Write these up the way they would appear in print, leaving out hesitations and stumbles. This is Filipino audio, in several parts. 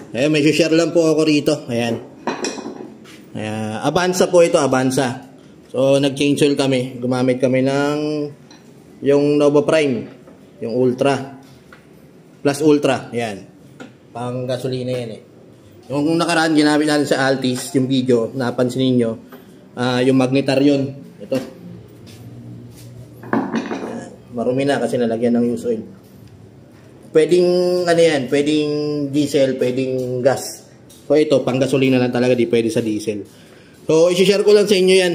Ayan, may share lang po ako rito. Ayan. Avanza po ito, Avanza. So, nag-change oil kami. Gumamit kami ng yung Nova Prime. Yung Ultra. Plus Ultra. Ayan. Pang gasolina yan eh. Yung nakaraan, ginamit natin sa Altis, yung video, napansin ninyo, yung magnetar yun. Ito. Ayan. Marumi na kasi nalagyan ng use oil. Pwedeng, ano yan, pwedeng diesel, pwedeng gas. So ito, pang gasolina lang talaga, di pwede sa diesel. So, isi-share ko lang sa inyo yan.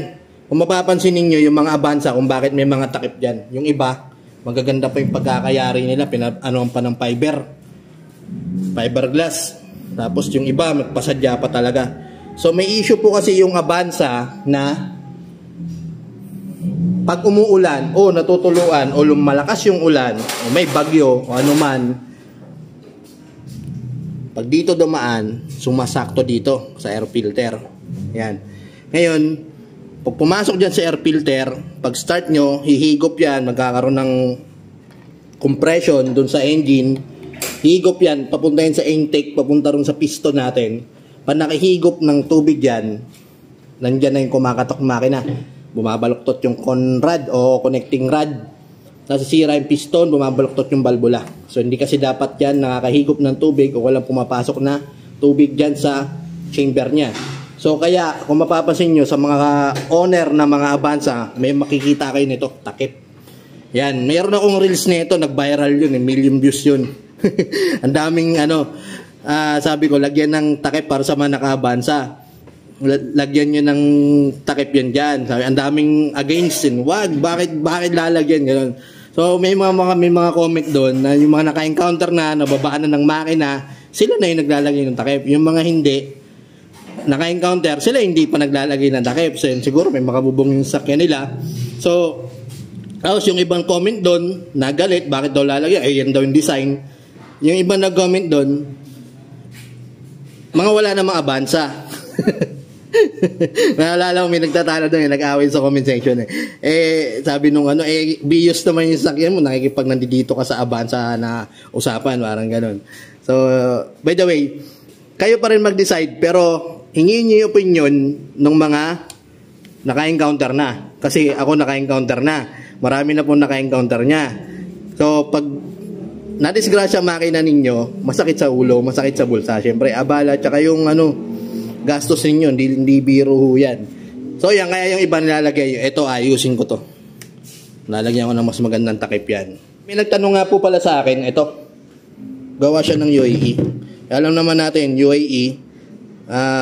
Kung mapapansin ninyo, yung mga Avanza, kung bakit may mga takip dyan. Yung iba, magaganda pa yung pagkakayari nila, ano pa ng fiberglass. Tapos yung iba, magpasadya pa talaga. So, may issue po kasi yung Avanza na pag umuulan o natutuluan o lumalakas yung ulan o may bagyo o anuman, pag dito dumaan, sumasakto dito sa air filter. Yan. Ngayon, pag pumasok dyan sa air filter, pag start nyo, hihigop yan, magkakaroon ng compression dun sa engine, higop yan, papunta yan sa intake, papunta rin sa piston natin. Pag nakihigop ng tubig yan, nandyan na yung kumakatok makina. Bumabaluktot yung conrad o connecting rod. Nasisira yung piston, bumabaluktot yung valvula. So, hindi kasi dapat yan nakakahigop ng tubig o walang pumapasok na tubig dyan sa chamber niya. So, kaya, kung mapapansin nyo sa mga owner na mga Avanza, may makikita kayo nito, takip. Yan, mayroon akong reels nito, nag-viral yun, million views yun. Ang daming, sabi ko, lagyan ng takip para sa mga naka-Avanza. Lagyan nyo ng takip yan dyan. Sabi, ang daming against yun. Wag, bakit lalagyan? Ganun. So, may mga comment doon na yung mga naka-encounter na, nababaan na ng makina, sila na yung naglalagay ng takip. Yung mga hindi, naka-encounter, sila hindi pa naglalagay ng takip. So, siguro may makabubong yung sakyan nila. So, tapos yung ibang comment doon, nagalit, bakit daw lalagyan? Yan daw yung design. Yung ibang nag-comment doon, mga wala namang Avanza. Naalala ko, may nagtatalo doon, nag-away sa comment section sabi nung bios naman yung sakyan mo, nakikipag nandito ka sa Avanza na usapan, parang ganun. So, by the way, kayo pa rin mag-decide, pero hingin niyo yung opinion ng mga naka-encounter na. Kasi ako naka-encounter na. Marami na po naka-encounter niya. So, pag nadisgrasya makina ninyo, masakit sa ulo, masakit sa bulsa. Siyempre, abala, tsaka yung gastos ninyo, hindi biro ho yan. So yan, kaya yung iba nilalagay, ito ayusin ko to. Lalagyan ko ng mas magandang takip yan. May nagtanong nga po pala sa akin, ito, gawa siya ng UAE. Alam naman natin, UAE,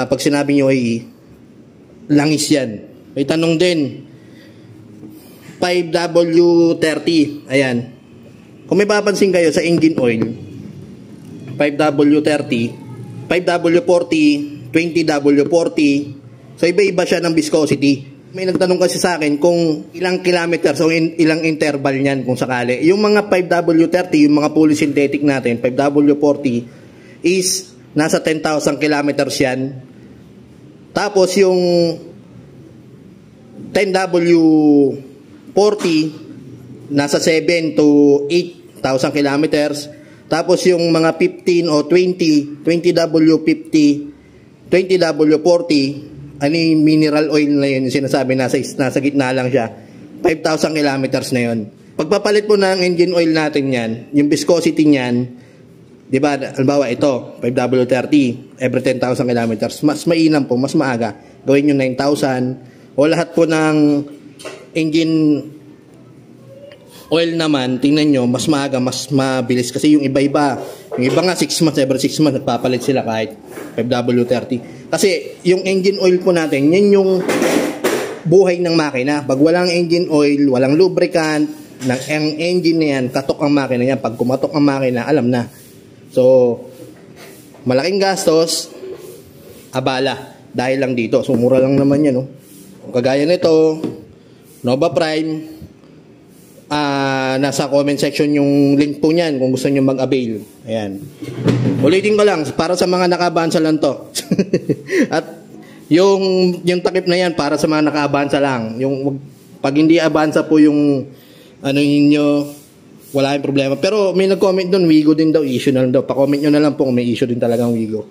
pag sinabing UAE, langis yan. May tanong din, 5W30, ayan. Kung may papansin kayo sa engine oil, 5W30, 5W40, 20W40. So, iba-iba siya ng viscosity. May nagtanong kasi sa akin kung ilang kilometers o ilang interval niyan kung sakali. Yung mga 5W30, yung mga polysynthetic natin, 5W40 is nasa 10,000 kilometers yan. Tapos yung 10W40 nasa 7 to 8,000 kilometers. Tapos yung mga 15 o 20W50, 20W40, mineral oil na yun, yung sinasabi nasa gitna lang siya, 5,000 kilometers na yun. Pagpapalit po ng engine oil natin yan, yung viscosity niyan, di ba, halimbawa ito, 5W30, every 10,000 kilometers, mas mainam po, mas maaga, gawin yung 9,000, o lahat po ng engine oil naman, tingnan nyo, mas maaga, mas mabilis. Kasi yung iba-iba, yung iba nga 6 months, every 6 months, nagpapalit sila kahit 5W30. Kasi yung engine oil po natin, yan yung buhay ng makina. Pag walang engine oil, walang lubricant, ang engine na yan, katok ang makina yan. Pag kumatok ang makina, alam na. So, malaking gastos, abala, dahil lang dito. So, mura lang naman yan, no? Kagaya nito, Nova Prime, nasa comment section yung link po niyan kung gusto niyo mag-avail. Ayan. Ulitin ko lang, para sa mga naka-Avanza lang to. At yung takip na yan, para sa mga naka-Avanza lang. Yung, pag hindi Avanza po yung ano ninyo, wala yung problema. Pero may nag-comment doon, Wigo din daw, issue na lang daw. Pa-comment nyo na lang po kung may issue din talagang Wigo.